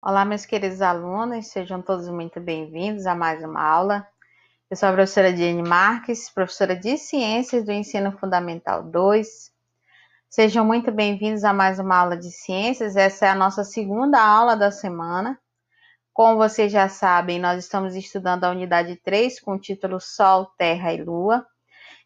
Olá, meus queridos alunos, sejam todos muito bem-vindos a mais uma aula. Eu sou a professora Diane Marques, professora de Ciências do Ensino Fundamental 2. Sejam muito bem-vindos a mais uma aula de Ciências. Essa é a nossa segunda aula da semana. Como vocês já sabem, nós estamos estudando a unidade 3 com o título Sol, Terra e Lua.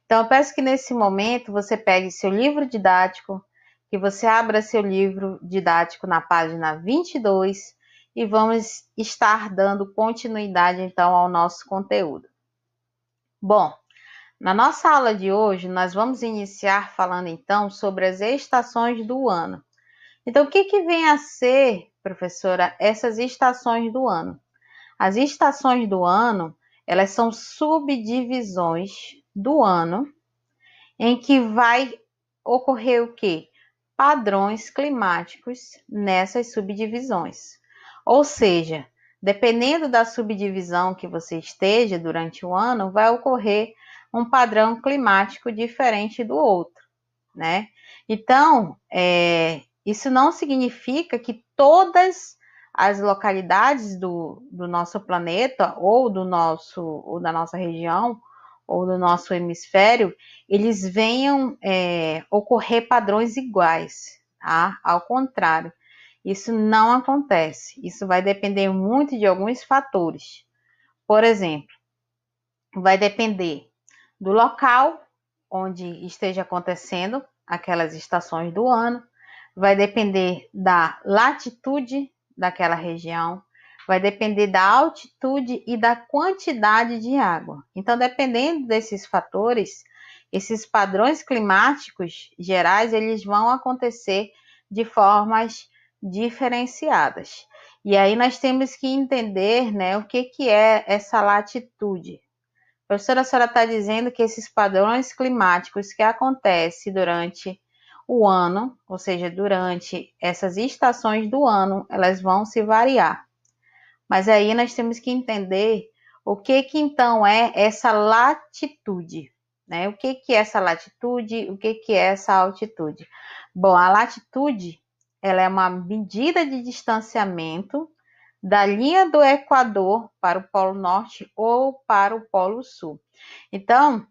Então, eu peço que nesse momento você pegue seu livro didático, que você abra seu livro didático na página 22 e vamos estar dando continuidade, então, ao nosso conteúdo. Bom, na nossa aula de hoje, nós vamos iniciar falando, então, sobre as estações do ano. Então, o que vem a ser, professora, essas estações do ano? As estações do ano, elas são subdivisões do ano em que vai ocorrer o quê? Padrões climáticos nessas subdivisões. Ou seja, dependendo da subdivisão que você esteja durante o ano, vai ocorrer um padrão climático diferente do outro, né? Então, isso não significa que todas as localidades do nosso planeta ou da nossa região ou do nosso hemisfério, eles venham ocorrer padrões iguais, tá? Ao contrário, isso não acontece. Isso vai depender muito de alguns fatores. Por exemplo, vai depender do local onde esteja acontecendo aquelas estações do ano, vai depender da latitude daquela região, vai depender da altitude e da quantidade de água. Então, dependendo desses fatores, esses padrões climáticos gerais, eles vão acontecer de formas diferenciadas. E aí nós temos que entender, né, o que é essa latitude. Professora, a senhora está dizendo que esses padrões climáticos que acontecem durante o ano, ou seja, durante essas estações do ano, elas vão se variar. Mas aí nós temos que entender o que então é essa latitude, né? O que é essa latitude, o que é essa altitude? Bom, a latitude, ela é uma medida de distanciamento da linha do Equador para o Polo Norte ou para o Polo Sul. Então,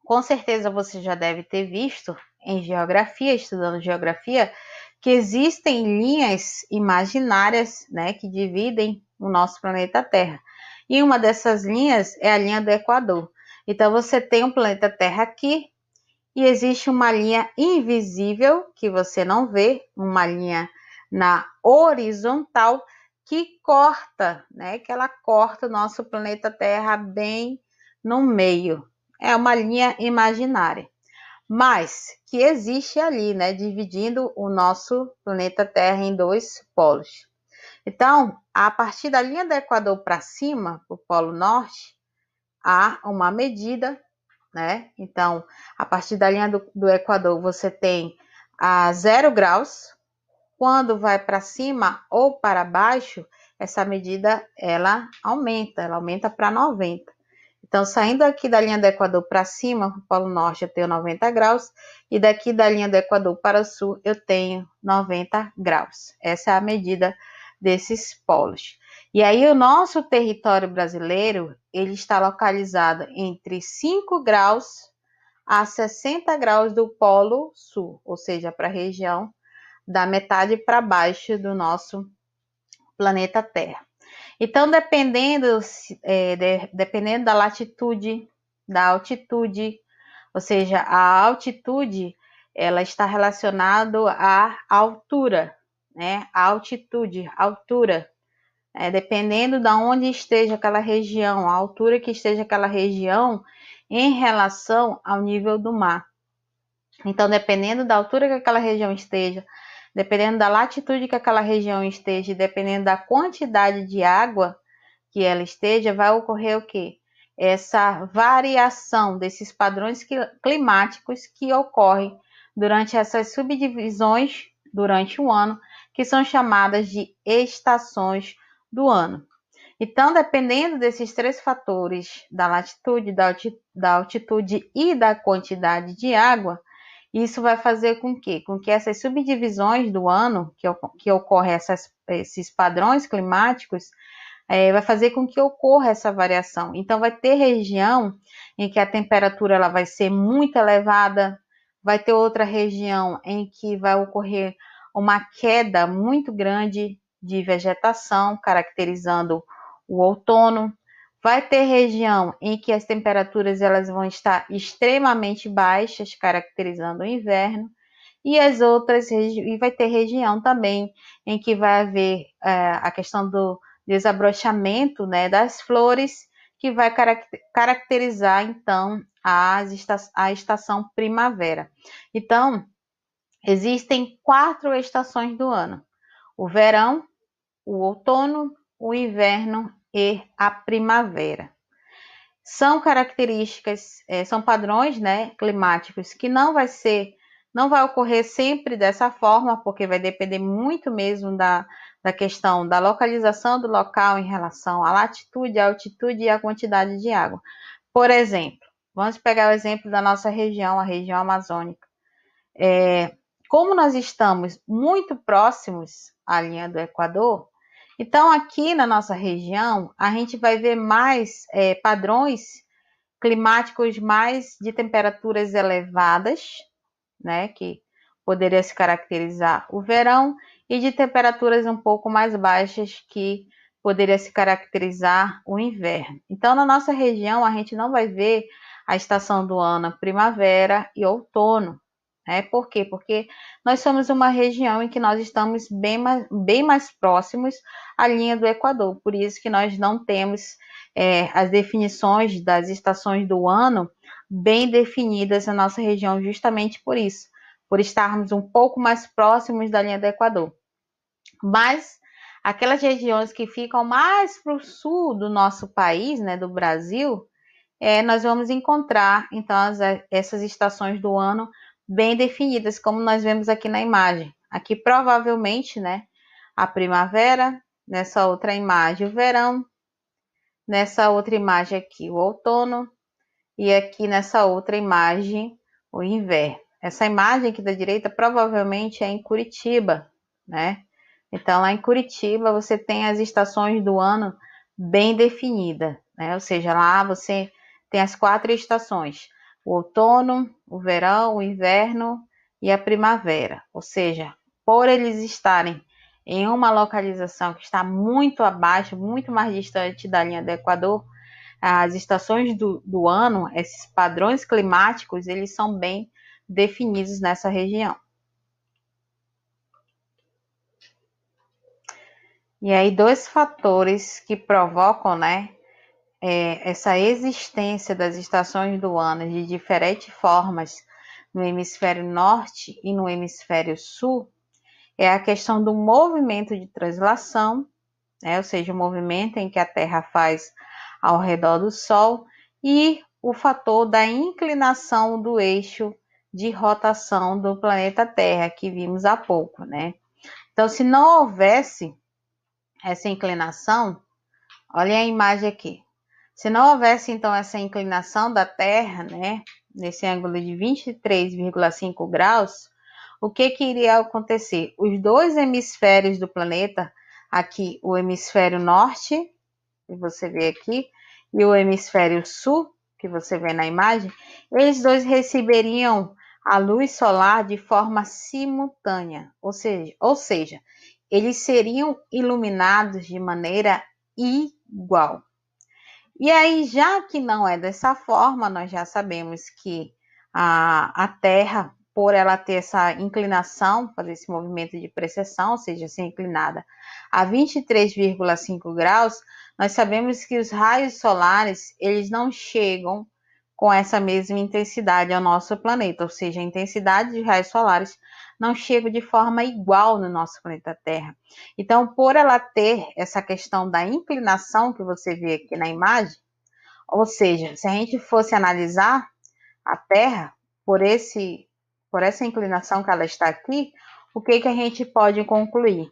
com certeza você já deve ter visto em geografia, estudando geografia, que existem linhas imaginárias, né, que dividem o nosso planeta Terra. E uma dessas linhas é a linha do Equador. Então, você tem um planeta Terra aqui e existe uma linha invisível que você não vê, uma linha na horizontal que corta, né? Que ela corta o nosso planeta Terra bem no meio. É uma linha imaginária, mas que existe ali, né? Dividindo o nosso planeta Terra em dois polos. Então, a partir da linha do Equador para cima, o Polo Norte, há uma medida, né? Então, a partir da linha do Equador, você tem a 0 graus. Quando vai para cima ou para baixo, essa medida ela aumenta para 90. Então, saindo aqui da linha do Equador para cima, o Polo Norte, eu tenho 90 graus, e daqui da linha do Equador para o sul, eu tenho 90 graus. Essa é a medida desses polos. E aí, o nosso território brasileiro, ele está localizado entre 5 graus a 60 graus do Polo Sul, ou seja, para a região da metade para baixo do nosso planeta Terra. Então, dependendo da latitude, da altitude, ou seja, a altitude, ela está relacionada à altura, né? A altitude, altura. Dependendo de onde esteja aquela região, a altura que esteja aquela região em relação ao nível do mar. Então, dependendo da altura que aquela região esteja, dependendo da latitude que aquela região esteja, dependendo da quantidade de água que ela esteja, vai ocorrer o quê? Essa variação desses padrões climáticos que ocorrem durante essas subdivisões durante o ano, que são chamadas de estações do ano. Então, dependendo desses três fatores, da latitude, da altitude e da quantidade de água, Isso vai fazer com que essas subdivisões do ano, que ocorrem esses padrões climáticos, vai fazer com que ocorra essa variação. Então, vai ter região em que a temperatura ela vai ser muito elevada, vai ter outra região em que vai ocorrer uma queda muito grande de vegetação, caracterizando o outono. Vai ter região em que as temperaturas elas vão estar extremamente baixas, caracterizando o inverno, e as outras e vai ter região também em que vai haver a questão do desabrochamento, né, das flores, que vai caracterizar então a estação primavera. Então, existem 4 estações do ano: o verão, o outono, o inverno e a primavera. São características, são padrões, né, climáticos que não vai ocorrer sempre dessa forma, porque vai depender muito mesmo da questão da localização do local em relação à latitude, à altitude e à quantidade de água. Por exemplo, vamos pegar o exemplo da nossa região, a região amazônica. Como nós estamos muito próximos à linha do Equador, então aqui na nossa região a gente vai ver mais padrões climáticos mais de temperaturas elevadas, né, que poderia se caracterizar o verão, e de temperaturas um pouco mais baixas, que poderia se caracterizar o inverno. Então, na nossa região, a gente não vai ver a estação do ano primavera e outono. Por quê? Porque nós somos uma região em que nós estamos bem mais próximos à linha do Equador, por isso que nós não temos as definições das estações do ano bem definidas na nossa região, justamente por isso, por estarmos um pouco mais próximos da linha do Equador. Mas aquelas regiões que ficam mais para o sul do nosso país, né, do Brasil, nós vamos encontrar então essas estações do ano bem definidas, como nós vemos aqui na imagem. Aqui provavelmente, né, a primavera, nessa outra imagem o verão, nessa outra imagem aqui o outono, e aqui nessa outra imagem o inverno. Essa imagem aqui da direita provavelmente é em Curitiba, né? Então lá em Curitiba você tem as estações do ano bem definidas, né? Ou seja, lá você tem as 4 estações: o outono, o verão, o inverno e a primavera. Ou seja, por eles estarem em uma localização que está muito abaixo, muito mais distante da linha do Equador, as estações do ano, esses padrões climáticos, eles são bem definidos nessa região. E aí, 2 fatores que provocam, né, essa existência das estações do ano de diferentes formas no hemisfério norte e no hemisfério sul, é a questão do movimento de translação, né, ou seja, o movimento em que a Terra faz ao redor do Sol, e o fator da inclinação do eixo de rotação do planeta Terra, que vimos há pouco, né? Então, se não houvesse essa inclinação, olha a imagem aqui. Se não houvesse, então, essa inclinação da Terra, né, nesse ângulo de 23,5 graus, o que iria acontecer? Os 2 hemisférios do planeta, aqui o hemisfério norte, que você vê aqui, e o hemisfério sul, que você vê na imagem, eles dois receberiam a luz solar de forma simultânea, ou seja, eles seriam iluminados de maneira igual. E aí, já que não é dessa forma, nós já sabemos que a Terra, por ela ter essa inclinação, fazer esse movimento de precessão, ou seja, ser inclinada a 23,5 graus, nós sabemos que os raios solares, eles não chegam com essa mesma intensidade ao nosso planeta, ou seja, a intensidade de raios solares não chega de forma igual no nosso planeta Terra. Então, por ela ter essa questão da inclinação que você vê aqui na imagem, ou seja, se a gente fosse analisar a Terra por essa inclinação que ela está aqui, o que a gente pode concluir?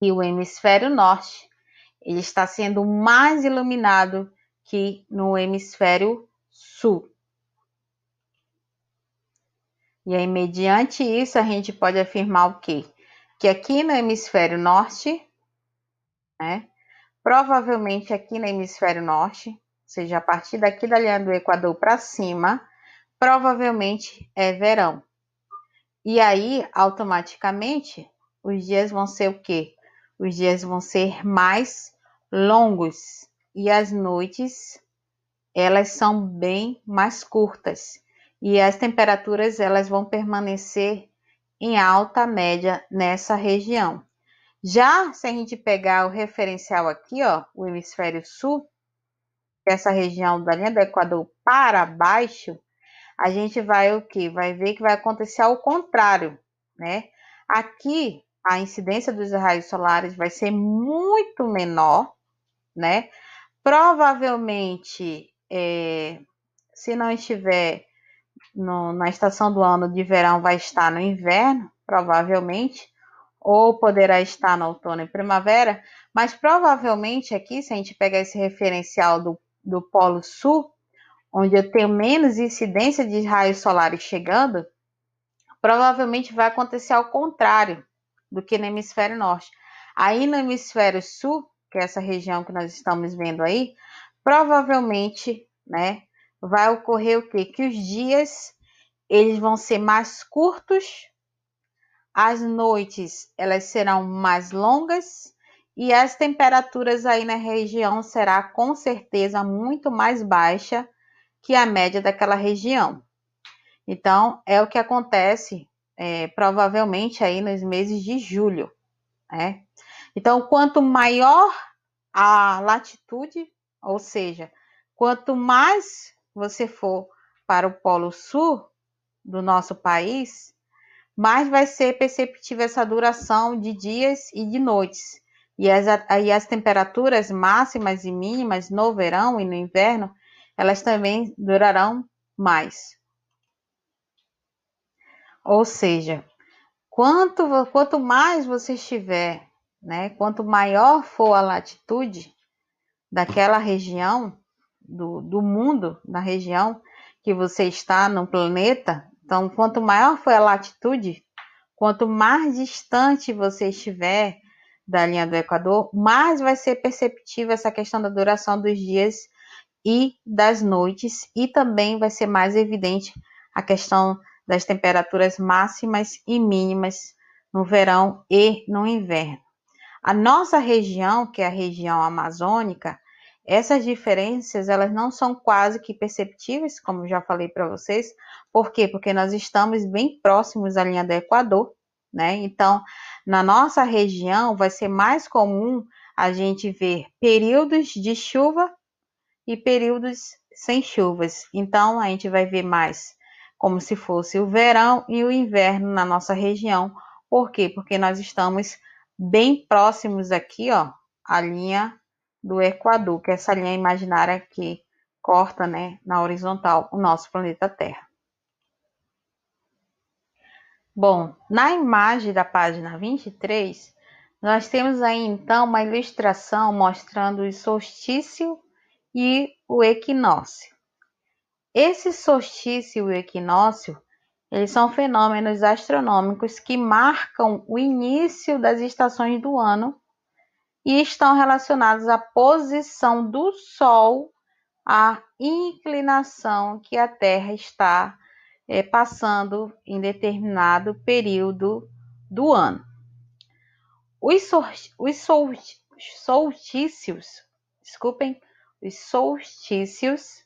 Que o hemisfério norte ele está sendo mais iluminado que no hemisfério sul. E aí, mediante isso, a gente pode afirmar o quê? Que aqui no hemisfério norte, né? Provavelmente aqui no hemisfério norte, ou seja, a partir daqui da linha do Equador para cima, provavelmente é verão. E aí, automaticamente, os dias vão ser o quê? Os dias vão ser mais longos e as noites, elas são bem mais curtas. E as temperaturas, elas vão permanecer em alta média nessa região. Já se a gente pegar o referencial aqui, ó, o hemisfério sul, essa região da linha do Equador para baixo, a gente vai o quê? Vai ver que vai acontecer ao contrário, né? Aqui, a incidência dos raios solares vai ser muito menor, né? Provavelmente, se não estiver na estação do ano de verão, vai estar no inverno, provavelmente, ou poderá estar no outono e primavera, mas provavelmente aqui, se a gente pegar esse referencial do Polo Sul, onde eu tenho menos incidência de raios solares chegando, provavelmente vai acontecer ao contrário do que no hemisfério norte. Aí no hemisfério sul, que é essa região que nós estamos vendo aí, provavelmente, né, vai ocorrer o quê? Que os dias eles vão ser mais curtos, as noites elas serão mais longas e as temperaturas aí na região será com certeza muito mais baixa que a média daquela região. Então, é o que acontece provavelmente aí nos meses de julho, né? Então, quanto maior a latitude, ou seja, quanto mais você for para o Polo Sul do nosso país, mais vai ser perceptível essa duração de dias e de noites. E as temperaturas máximas e mínimas no verão e no inverno, elas também durarão mais. Ou seja, quanto mais você estiver, né, quanto maior for a latitude daquela região, do mundo, da região que você está no planeta, então quanto maior for a latitude, quanto mais distante você estiver da linha do Equador, mais vai ser perceptível essa questão da duração dos dias e das noites, e também vai ser mais evidente a questão das temperaturas máximas e mínimas no verão e no inverno. A nossa região, que é a região amazônica, essas diferenças elas não são quase que perceptíveis, como já falei para vocês. Por quê? Porque nós estamos bem próximos à linha do Equador, né? Então, na nossa região vai ser mais comum a gente ver períodos de chuva e períodos sem chuvas. Então, a gente vai ver mais como se fosse o verão e o inverno na nossa região. Por quê? Porque nós estamos bem próximos aqui, ó, à linha do Equador, que é essa linha imaginária que corta, né, na horizontal o nosso planeta Terra. Bom, na imagem da página 23, nós temos aí então uma ilustração mostrando o solstício e o equinócio. Esse solstício e o equinócio, eles são fenômenos astronômicos que marcam o início das estações do ano e estão relacionados à posição do Sol, à inclinação que a Terra está passando em determinado período do ano. Os solstícios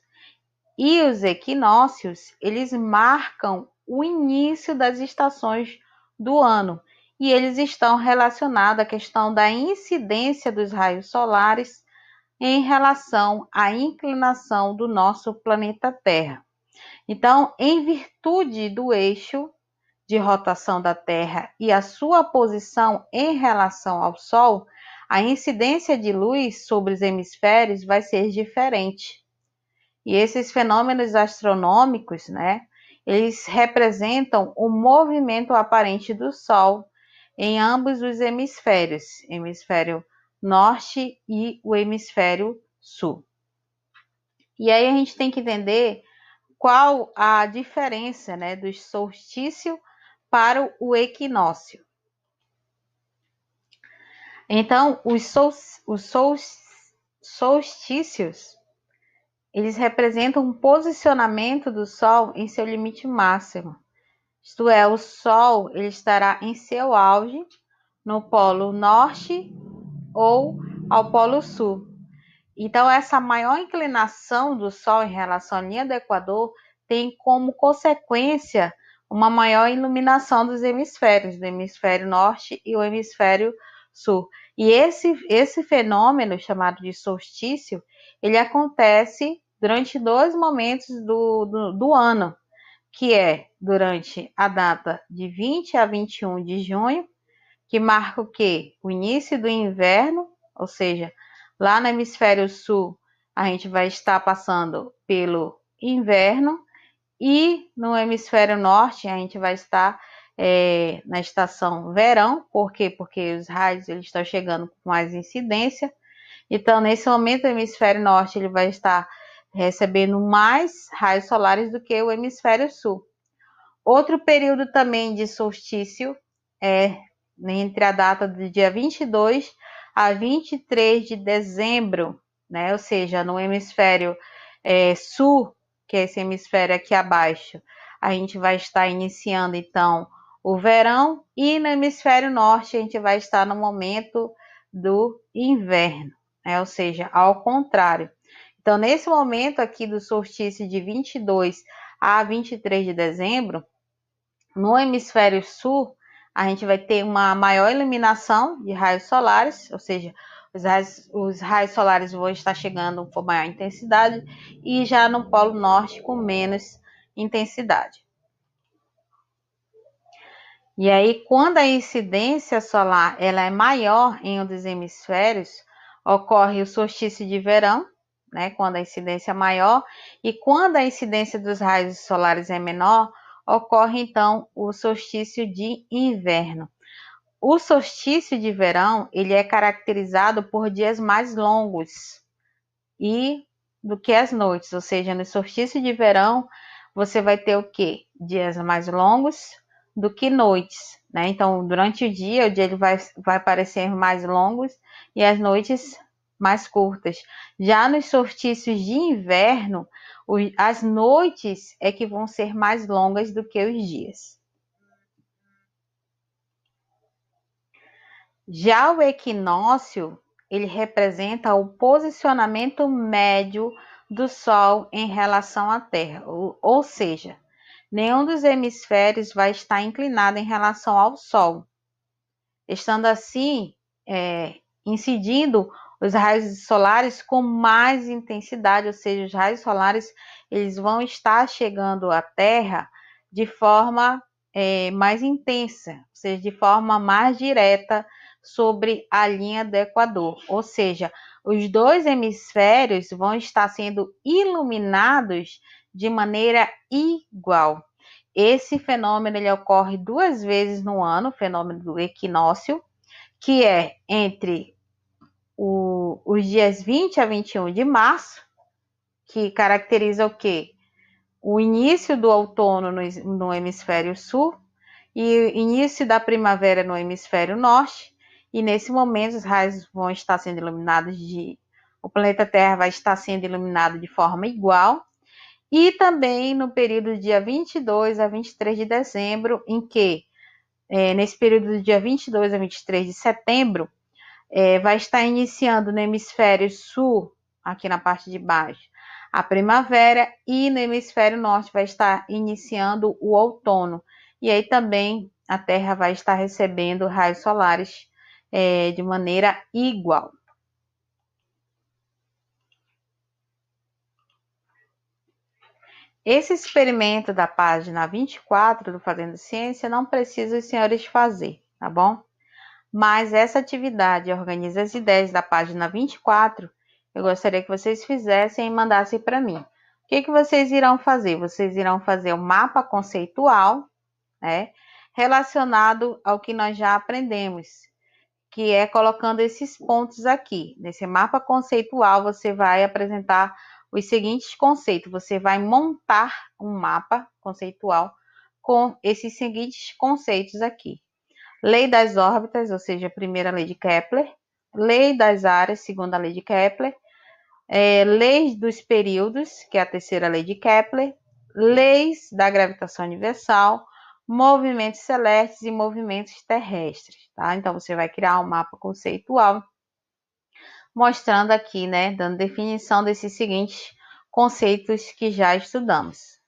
e os equinócios, eles marcam o início das estações do ano e eles estão relacionados à questão da incidência dos raios solares em relação à inclinação do nosso planeta Terra. Então, em virtude do eixo de rotação da Terra e a sua posição em relação ao Sol, a incidência de luz sobre os hemisférios vai ser diferente. E esses fenômenos astronômicos, né, eles representam o movimento aparente do Sol em ambos os hemisférios, hemisfério norte e o hemisfério sul. E aí a gente tem que entender qual a diferença, né, do solstício para o equinócio. Então, os solstícios, eles representam um posicionamento do Sol em seu limite máximo. Isto é, o Sol ele estará em seu auge no Polo Norte ou ao Polo Sul. Então, essa maior inclinação do Sol em relação à linha do Equador tem como consequência uma maior iluminação dos hemisférios, do hemisfério norte e o hemisfério sul. E esse fenômeno, chamado de solstício, ele acontece durante dois momentos do ano, que é durante a data de 20 a 21 de junho, que marca o quê? O início do inverno, ou seja, lá no hemisfério sul a gente vai estar passando pelo inverno, e no hemisfério norte a gente vai estar na estação verão. Por quê? Porque os raios eles estão chegando com mais incidência. Então, nesse momento, o hemisfério norte ele vai estar recebendo mais raios solares do que o hemisfério sul. Outro período também de solstício é entre a data do dia 22 a 23 de dezembro, né? Ou seja, no hemisfério sul, que é esse hemisfério aqui abaixo, a gente vai estar iniciando então o verão, e no hemisfério norte a gente vai estar no momento do inverno, né? Ou seja, ao contrário. Então, nesse momento aqui do solstício de 22 a 23 de dezembro, no hemisfério sul, a gente vai ter uma maior iluminação de raios solares, ou seja, os raios solares vão estar chegando com maior intensidade, e já no Polo Norte com menos intensidade. E aí, quando a incidência solar ela é maior em um dos hemisférios, ocorre o solstício de verão, né, quando a incidência é maior, e quando a incidência dos raios solares é menor, ocorre então o solstício de inverno. O solstício de verão ele é caracterizado por dias mais longos do que as noites, ou seja, no solstício de verão você vai ter o quê? Dias mais longos do que noites, né? Então, durante o dia ele vai parecer mais longos e as noites mais curtas. Já nos solstícios de inverno, as noites é que vão ser mais longas do que os dias. Já o equinócio, ele representa o posicionamento médio do Sol em relação à Terra, ou seja, nenhum dos hemisférios vai estar inclinado em relação ao Sol, estando assim incidindo os raios solares com mais intensidade, ou seja, os raios solares eles vão estar chegando à Terra de forma mais intensa, ou seja, de forma mais direta sobre a linha do Equador, ou seja, os dois hemisférios vão estar sendo iluminados de maneira igual. Esse fenômeno ele ocorre duas vezes no ano, o fenômeno do equinócio, que é entre os dias 20 a 21 de março, que caracteriza o quê? O início do outono no hemisfério sul e o início da primavera no hemisfério norte, e nesse momento os raios vão estar sendo iluminados o planeta Terra vai estar sendo iluminado de forma igual, e também no período do dia 22 a 23 de dezembro, em que nesse período do dia 22 a 23 de setembro, vai estar iniciando no hemisfério sul, aqui na parte de baixo, a primavera, e no hemisfério norte vai estar iniciando o outono. E aí também a Terra vai estar recebendo raios solares de maneira igual. Esse experimento da página 24 do Fazendo Ciência não precisa os senhores fazer, tá bom? Mas essa atividade Organiza as Ideias da página 24, eu gostaria que vocês fizessem e mandassem para mim. O que vocês irão fazer? Vocês irão fazer um mapa conceitual, né, relacionado ao que nós já aprendemos, que é colocando esses pontos aqui. Nesse mapa conceitual, você vai apresentar os seguintes conceitos. Você vai montar um mapa conceitual com esses seguintes conceitos aqui. Lei das órbitas, ou seja, a primeira lei de Kepler. Lei das áreas, segunda lei de Kepler. Leis dos períodos, que é a terceira lei de Kepler. Leis da gravitação universal. Movimentos celestes e movimentos terrestres, tá? Então, você vai criar um mapa conceitual mostrando aqui, né, dando definição desses seguintes conceitos que já estudamos.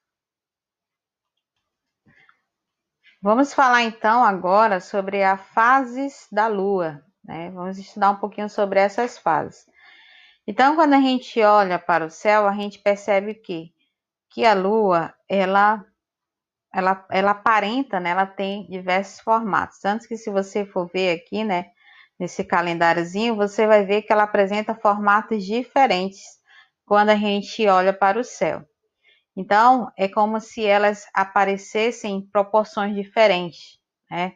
Vamos falar então agora sobre as fases da Lua, né? Vamos estudar um pouquinho sobre essas fases. Então, quando a gente olha para o céu, a gente percebe o quê? Que a Lua, ela aparenta, né? Ela tem diversos formatos. Tanto que se você for ver aqui, né, nesse calendáriozinho, você vai ver que ela apresenta formatos diferentes quando a gente olha para o céu. Então, é como se elas aparecessem em proporções diferentes, né?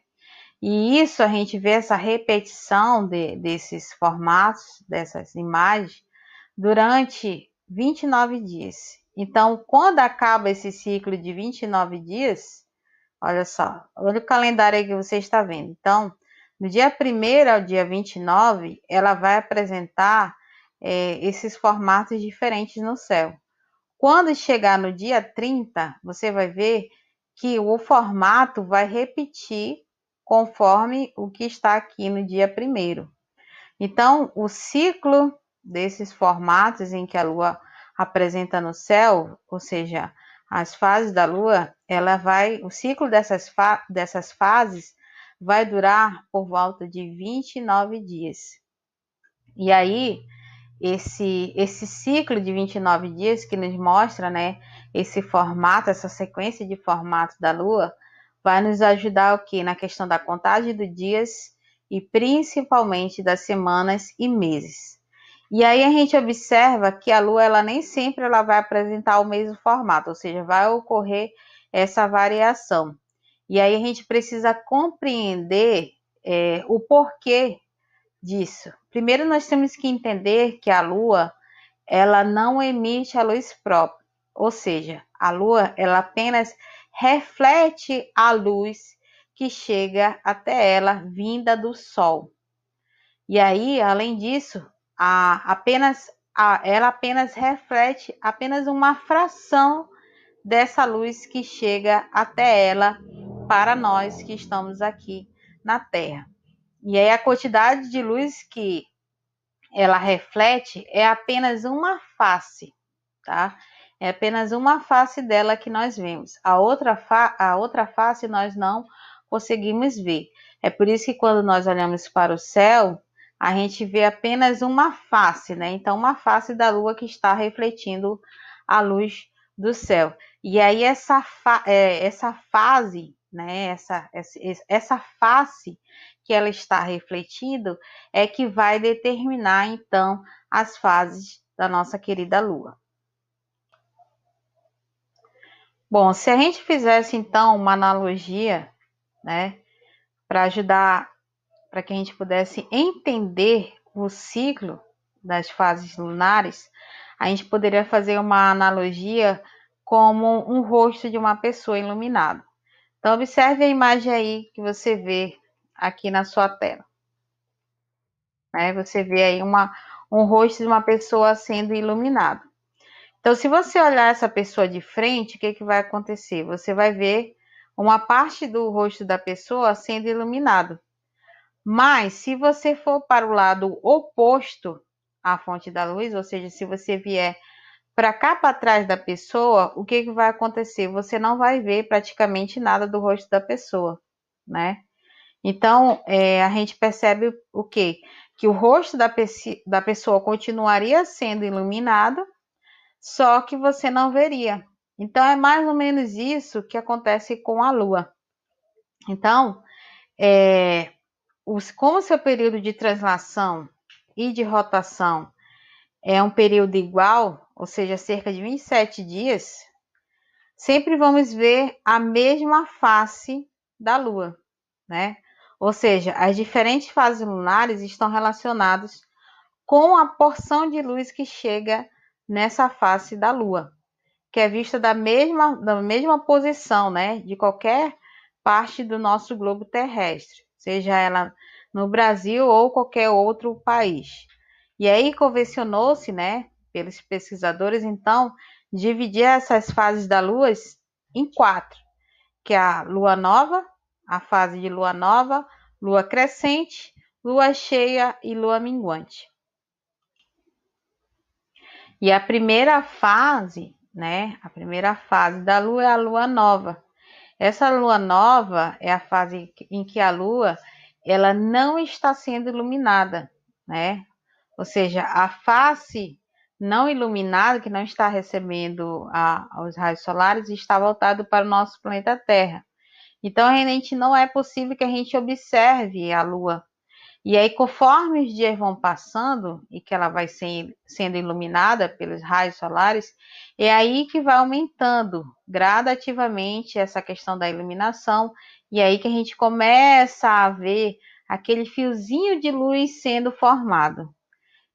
E isso a gente vê essa repetição desses formatos, dessas imagens, durante 29 dias. Então, quando acaba esse ciclo de 29 dias, olha só, olha o calendário aí que você está vendo. Então, do dia 1º ao dia 29, ela vai apresentar esses formatos diferentes no céu. Quando chegar no dia 30, você vai ver que o formato vai repetir conforme o que está aqui no dia 1º. Então, o ciclo desses formatos em que a Lua apresenta no céu, ou seja, as fases da Lua, o ciclo dessas fases vai durar por volta de 29 dias. E aí, esse ciclo de 29 dias que nos mostra, né, esse formato, essa sequência de formatos da Lua, vai nos ajudar o quê? Na questão da contagem dos dias e principalmente das semanas e meses. E aí a gente observa que a Lua, ela nem sempre ela vai apresentar o mesmo formato, ou seja, vai ocorrer essa variação. E aí a gente precisa compreender o porquê disso. Primeiro nós temos que entender que a Lua, ela não emite a luz própria, ou seja, a Lua, ela apenas reflete a luz que chega até ela vinda do Sol. E aí, além disso, ela apenas reflete apenas uma fração dessa luz que chega até ela para nós que estamos aqui na Terra. E aí a quantidade de luz que ela reflete é apenas uma face, tá? É apenas uma face dela que nós vemos. A outra face nós não conseguimos ver. É por isso que quando nós olhamos para o céu, a gente vê apenas uma face, né? Então, uma face da Lua que está refletindo a luz do céu. E aí, essa fase, né? Essa face que ela está refletindo é que vai determinar, então, as fases da nossa querida Lua. Bom, se a gente fizesse, então, uma analogia, né, para ajudar, para que a gente pudesse entender o ciclo das fases lunares, a gente poderia fazer uma analogia como um rosto de uma pessoa iluminado. Então, observe a imagem aí que você vê aqui na sua tela. Né? Você vê aí um rosto de uma pessoa sendo iluminado. Então, se você olhar essa pessoa de frente, o que vai acontecer? Você vai ver uma parte do rosto da pessoa sendo iluminado. Mas, se você for para o lado oposto à fonte da luz, ou seja, se você vier para cá, para trás da pessoa, o que vai acontecer? Você não vai ver praticamente nada do rosto da pessoa, né? Então, a gente percebe o quê? Que o rosto da pessoa continuaria sendo iluminado, só que você não veria. Então, é mais ou menos isso que acontece com a Lua. Então, como o seu período de translação e de rotação é um período igual, ou seja, cerca de 27 dias, sempre vamos ver a mesma face da Lua, né? Ou seja, as diferentes fases lunares estão relacionadas com a porção de luz que chega nessa face da Lua, que é vista da mesma posição, né, de qualquer parte do nosso globo terrestre, seja ela no Brasil ou qualquer outro país. E aí convencionou-se, né, pelos pesquisadores, então, dividir essas fases da Lua em 4, que é a Lua Nova, a fase de Lua Nova, Lua Crescente, Lua Cheia e Lua Minguante. E a primeira fase, né, a primeira fase da Lua é a Lua Nova. Essa Lua Nova é a fase em que a Lua ela não está sendo iluminada, né? Ou seja, a face não iluminada, que não está recebendo os raios solares, está voltado para o nosso planeta Terra. Então, realmente não é possível que a gente observe a Lua. E aí, conforme os dias vão passando e que ela vai sendo iluminada pelos raios solares, é aí que vai aumentando gradativamente essa questão da iluminação, e aí que a gente começa a ver aquele fiozinho de luz sendo formado.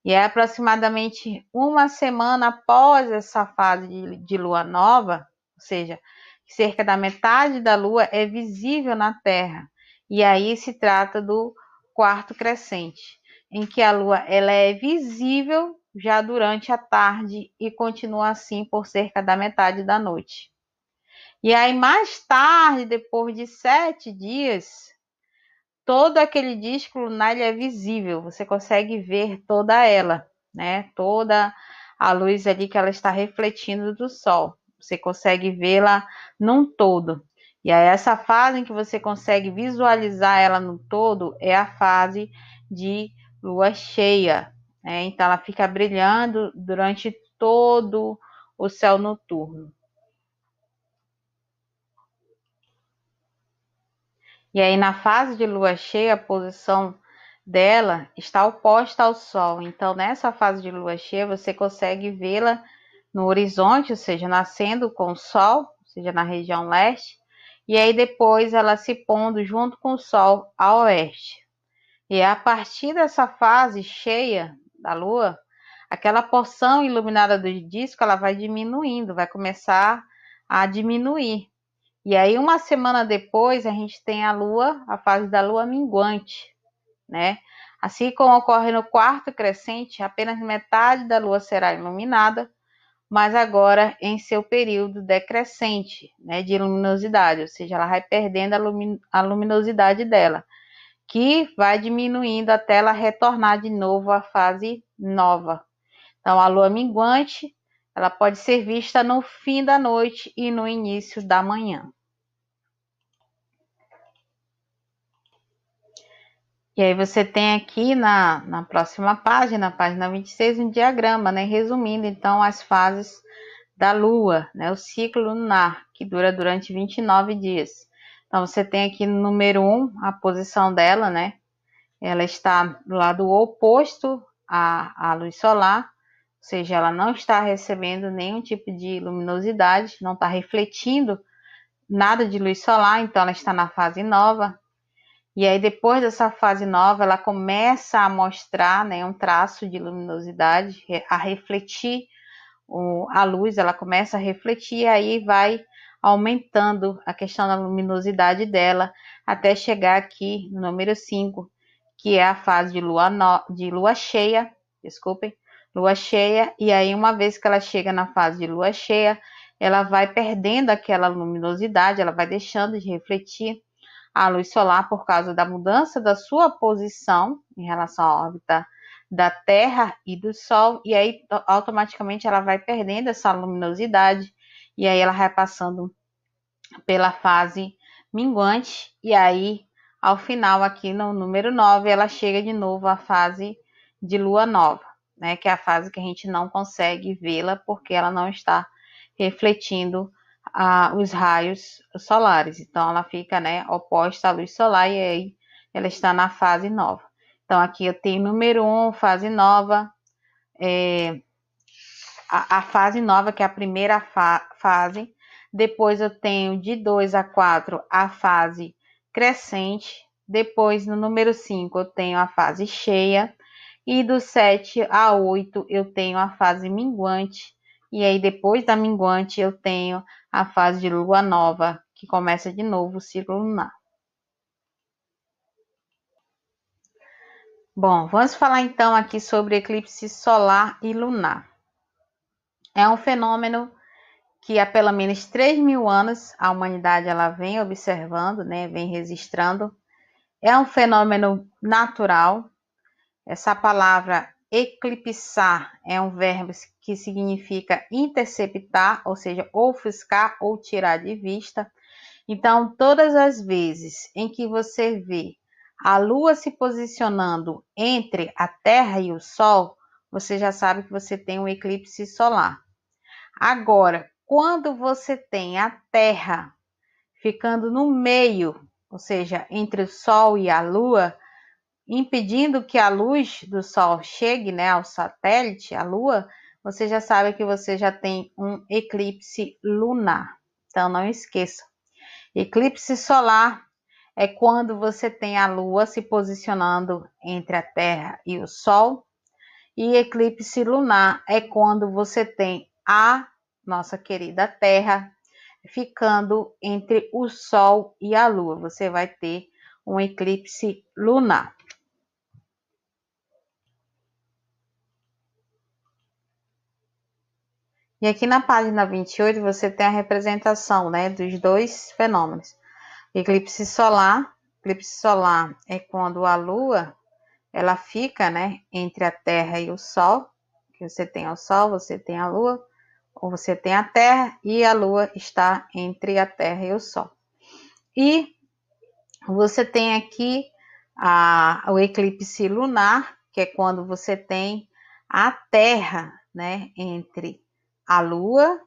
E é aproximadamente uma semana após essa fase de lua nova, ou seja, cerca da metade da lua é visível na Terra. E aí se trata do quarto crescente, em que a lua ela é visível já durante a tarde e continua assim por cerca da metade da noite. E aí mais tarde, depois de 7 dias, todo aquele disco lunar é visível, você consegue ver toda ela, né? Toda a luz ali que ela está refletindo do Sol. Você consegue vê-la num todo. E aí essa fase em que você consegue visualizar ela no todo é a fase de lua cheia, né? Então ela fica brilhando durante todo o céu noturno. E aí, na fase de lua cheia, a posição dela está oposta ao Sol. Então, nessa fase de lua cheia, você consegue vê-la no horizonte, ou seja, nascendo com o Sol, ou seja, na região leste, e aí depois ela se pondo junto com o Sol a oeste. E a partir dessa fase cheia da Lua, aquela porção iluminada do disco, ela vai diminuindo, vai começar a diminuir. E aí, uma semana depois, a gente tem a Lua, a fase da Lua minguante, né? Assim como ocorre no quarto crescente, apenas metade da Lua será iluminada, mas agora em seu período decrescente, né, de luminosidade, ou seja, ela vai perdendo a luminosidade dela, que vai diminuindo até ela retornar de novo à fase nova. Então, a Lua minguante, ela pode ser vista no fim da noite e no início da manhã. E aí você tem aqui na próxima página, página 26, um diagrama, né? Resumindo, então, as fases da Lua, né? O ciclo lunar, que dura durante 29 dias. Então, você tem aqui no número 1, a posição dela, né? Ela está do lado oposto à luz solar, ou seja, ela não está recebendo nenhum tipo de luminosidade, não está refletindo nada de luz solar, então ela está na fase nova. E aí, depois dessa fase nova, ela começa a mostrar, né, um traço de luminosidade, a refletir a luz, ela começa a refletir, e aí vai aumentando a questão da luminosidade dela, até chegar aqui no número 5, que é a fase de lua cheia, desculpem, lua cheia, e aí uma vez que ela chega na fase de lua cheia, ela vai perdendo aquela luminosidade, ela vai deixando de refletir a luz solar por causa da mudança da sua posição em relação à órbita da Terra e do Sol, e aí automaticamente ela vai perdendo essa luminosidade, e aí ela vai passando pela fase minguante, e aí ao final aqui no número 9 ela chega de novo à fase de lua nova, né, que é a fase que a gente não consegue vê-la porque ela não está refletindo os raios solares. Então ela fica, né, oposta à luz solar, e aí ela está na fase nova. Então aqui eu tenho número 1, fase nova, a fase nova, que é a primeira fase. Depois eu tenho de 2 a 4 a fase crescente. Depois, no número 5, eu tenho a fase cheia. E do 7 a 8 eu tenho a fase minguante. E aí depois da minguante eu tenho a fase de lua nova, que começa de novo o ciclo lunar. Bom, vamos falar então aqui sobre eclipse solar e lunar. É um fenômeno que há pelo menos 3.000 anos a humanidade ela vem observando, né, vem registrando. É um fenômeno natural. Essa palavra eclipsar é um verbo que significa interceptar, ou seja, ofuscar ou tirar de vista. Então, todas as vezes em que você vê a Lua se posicionando entre a Terra e o Sol, você já sabe que você tem um eclipse solar. Agora, quando você tem a Terra ficando no meio, ou seja, entre o Sol e a Lua, impedindo que a luz do Sol chegue, né, ao satélite, a Lua, você já sabe que você já tem um eclipse lunar. Então, não esqueça. Eclipse solar é quando você tem a Lua se posicionando entre a Terra e o Sol. E eclipse lunar é quando você tem a nossa querida Terra ficando entre o Sol e a Lua. Você vai ter um eclipse lunar. E aqui na página 28 você tem a representação, né, dos dois fenômenos. Eclipse solar. Eclipse solar é quando a Lua ela fica, né, entre a Terra e o Sol. Que você tem o Sol, você tem a Lua, ou você tem a Terra e a Lua está entre a Terra e o Sol. E você tem aqui o eclipse lunar, que é quando você tem a Terra, né, entre a Lua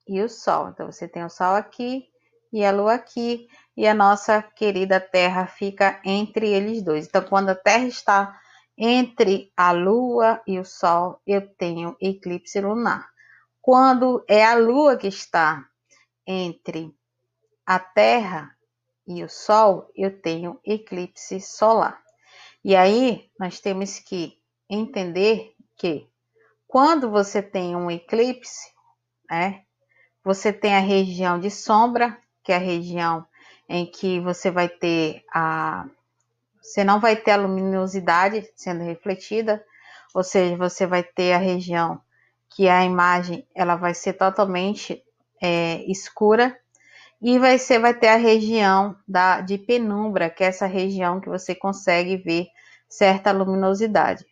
e o Sol. Então, você tem o Sol aqui e a Lua aqui, e a nossa querida Terra fica entre eles dois. Então, quando a Terra está entre a Lua e o Sol, eu tenho eclipse lunar. Quando é a Lua que está entre a Terra e o Sol, eu tenho eclipse solar. E aí, nós temos que entender que quando você tem um eclipse, né, você tem a região de sombra, que é a região em que você vai ter você não vai ter a luminosidade sendo refletida, ou seja, você vai ter a região que a imagem ela vai ser totalmente escura, e vai ter a região de penumbra, que é essa região que você consegue ver certa luminosidade.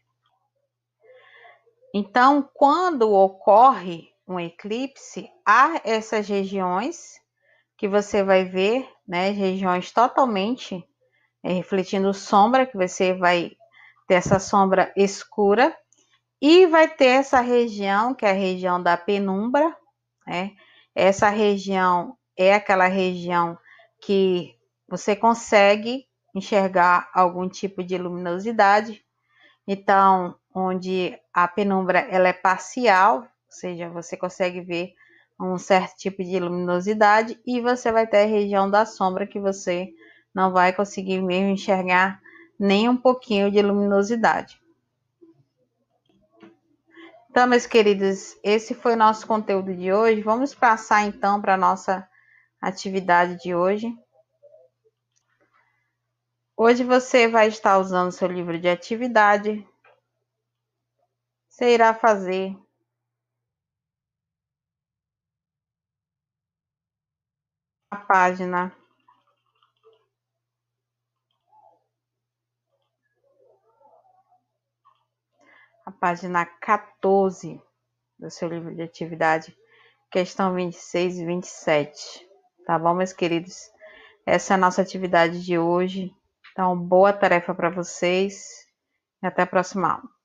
Então, quando ocorre um eclipse, há essas regiões que você vai ver, né, regiões totalmente refletindo sombra, que você vai ter essa sombra escura, e vai ter essa região, que é a região da penumbra, né? Essa região é aquela região que você consegue enxergar algum tipo de luminosidade. Então, onde a penumbra ela é parcial, ou seja, você consegue ver um certo tipo de luminosidade, e você vai ter a região da sombra que você não vai conseguir mesmo enxergar nem um pouquinho de luminosidade. Então, meus queridos, esse foi o nosso conteúdo de hoje. Vamos passar então para a nossa atividade de hoje. Hoje você vai estar usando seu livro de atividade. Você irá fazer a página 14 do seu livro de atividade, questão 26 e 27. Tá bom, meus queridos? Essa é a nossa atividade de hoje. Então, boa tarefa para vocês e até a próxima aula.